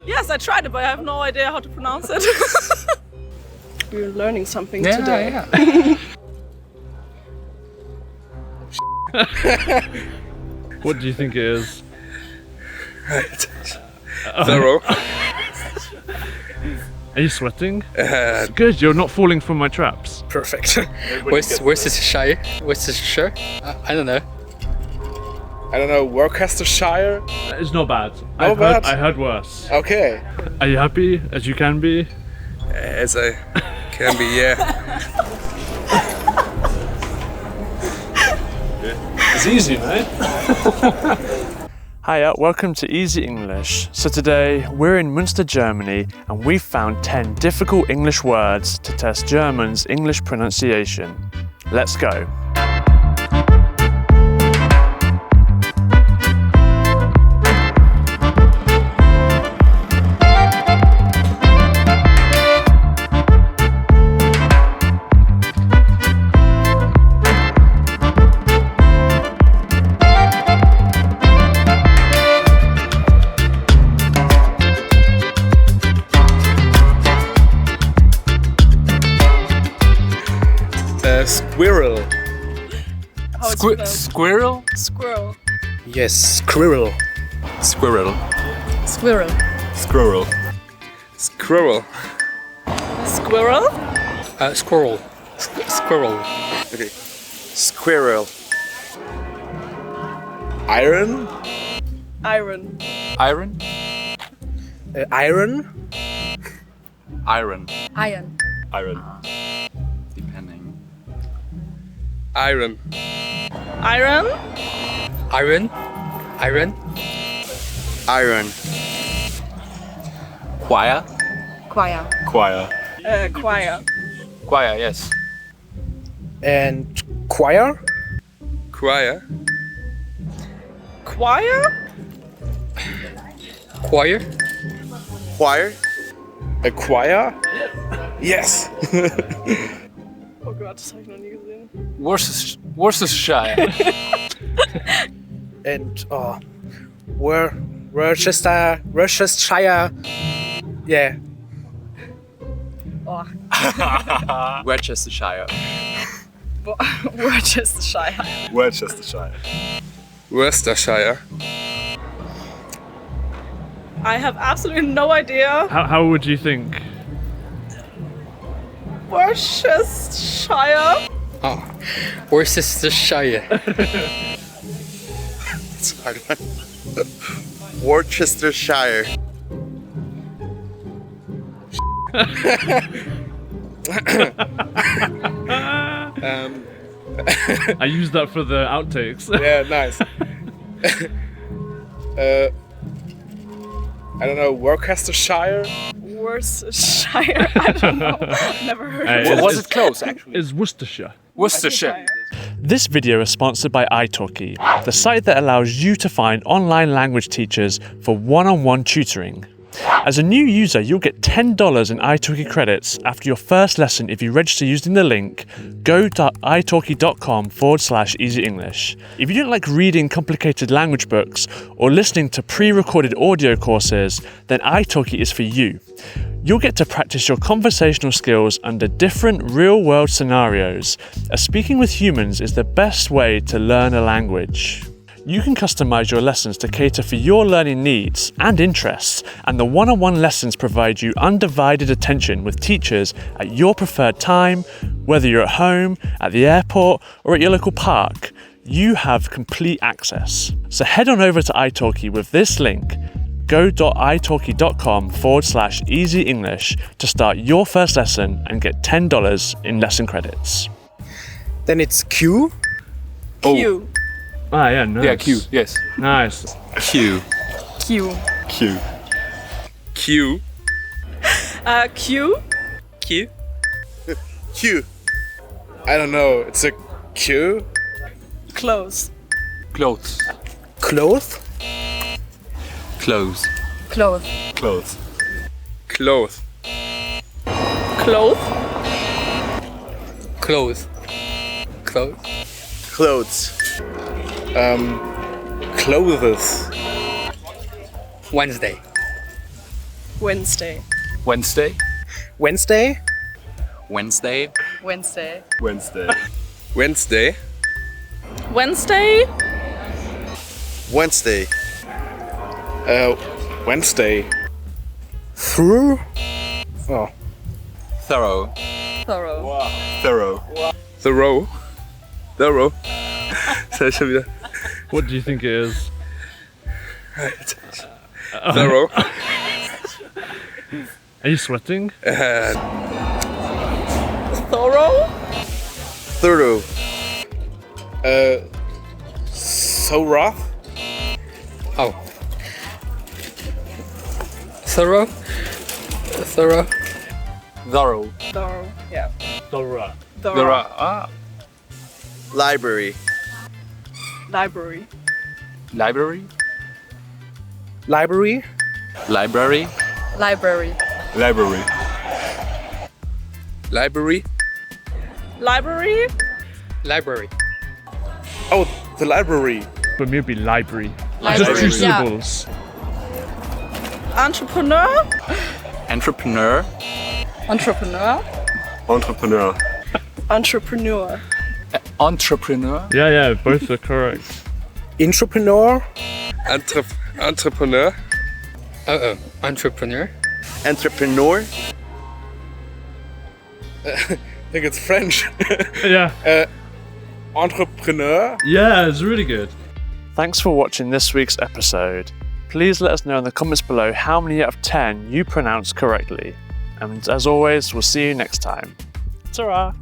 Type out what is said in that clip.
Yes, I tried it, but I have no idea how to pronounce it. We're learning something today. What do you think it is? Right. Thorough. Are you sweating? Good, you're not falling for my traps. Perfect. Where's this Shire? Where's this shirt? I don't know. I don't know, Worcestershire? It's not bad. Bad? I heard worse. Okay. Are you happy as you can be? As I can be, yeah. It's easy, mate. Hiya, welcome to Easy English. So today we're in Münster, Germany, and we've found 10 difficult English words to test Germans' English pronunciation. Let's go. Squirrel. How it's spelled. Squirrel? Squirrel. Yes, squirrel. Squirrel. Squirrel. Squirrel. Squirrel. Squirrel? Squirrel. Squirrel. Okay. Squirrel. Iron. Iron. Iron? Iron. Iron. Iron. Iron. Depending. Iron. Iron? Iron? Iron? Iron. Choir? Choir. Choir. Choir. Choir, yes. And choir. Choir. Choir? Choir? Choir. A choir? Yes. Oh Gott, das habe ich noch nie gesehen. Worcestershire. And Worcestershire. Yeah. Oh, Worcestershire. Worcestershire. Worcestershire. Worcestershire. I have absolutely no idea. How would you think? Worcestershire? Oh. Worcestershire. It's a hard one. Worcestershire. I used that for the outtakes. Yeah, nice. I don't know, Worcestershire? Worcestershire? I don't know. Never heard of it. Was it close, actually? It's Worcestershire. Worcestershire. This video is sponsored by italki, the site that allows you to find online language teachers for one-on-one tutoring. As a new user, you'll get $10 in italki credits after your first lesson if you register using the link go.italki.com/easyenglish. If you don't like reading complicated language books or listening to pre-recorded audio courses, then italki is for you. You'll get to practice your conversational skills under different real-world scenarios, as speaking with humans is the best way to learn a language. You can customize your lessons to cater for your learning needs and interests, and the one-on-one lessons provide you undivided attention with teachers at your preferred time, whether you're at home, at the airport, or at your local park. You have complete access. So head on over to italki with this link, go.italki.com/easyenglish to start your first lesson and get $10 in lesson credits. Then it's Q. Q. Ah, yeah, nice. Yeah, Q, yes. Nice. Q. Q. Q. Q. Q. Q. Q. I don't know, it's a Q. Clothes. Clothes. Cloth. Clothes. Clothes. Clothes. Cloth. Clothes. Clothes. Clothes. Clothes. Clothes. Wednesday. Wednesday. Wednesday. Wednesday. Wednesday. Wednesday. Wednesday. Wednesday. Wednesday. Wednesday. Wednesday. Through. Oh. Thorough. Thorough. Thorough. Thorough. Thorough. Das heißt schon wieder. What do you think it is? Thorough. Are you sweating? Thorough. Thorough. So rough. Oh. Thorough. Thorough. Thorough. Thorough. Yeah. Thorough. Thorough. Ah. Library. Library. Library. Library. Library. Library. Library. Library. Library. Library. Oh, the library. But maybe library. Library. Just two Yeah. syllables. Entrepreneur. Entrepreneur. Entrepreneur. Entrepreneur. Entrepreneur. Entrepreneur. Yeah, both are correct. Entrepreneur. Entrepreneur. Oh. Entrepreneur. Entrepreneur. I think it's French. Yeah. Entrepreneur. Yeah, it's really good. Thanks for watching this week's episode. Please let us know in the comments below how many out of 10 you pronounced correctly. And as always, we'll see you next time. Ta-ra!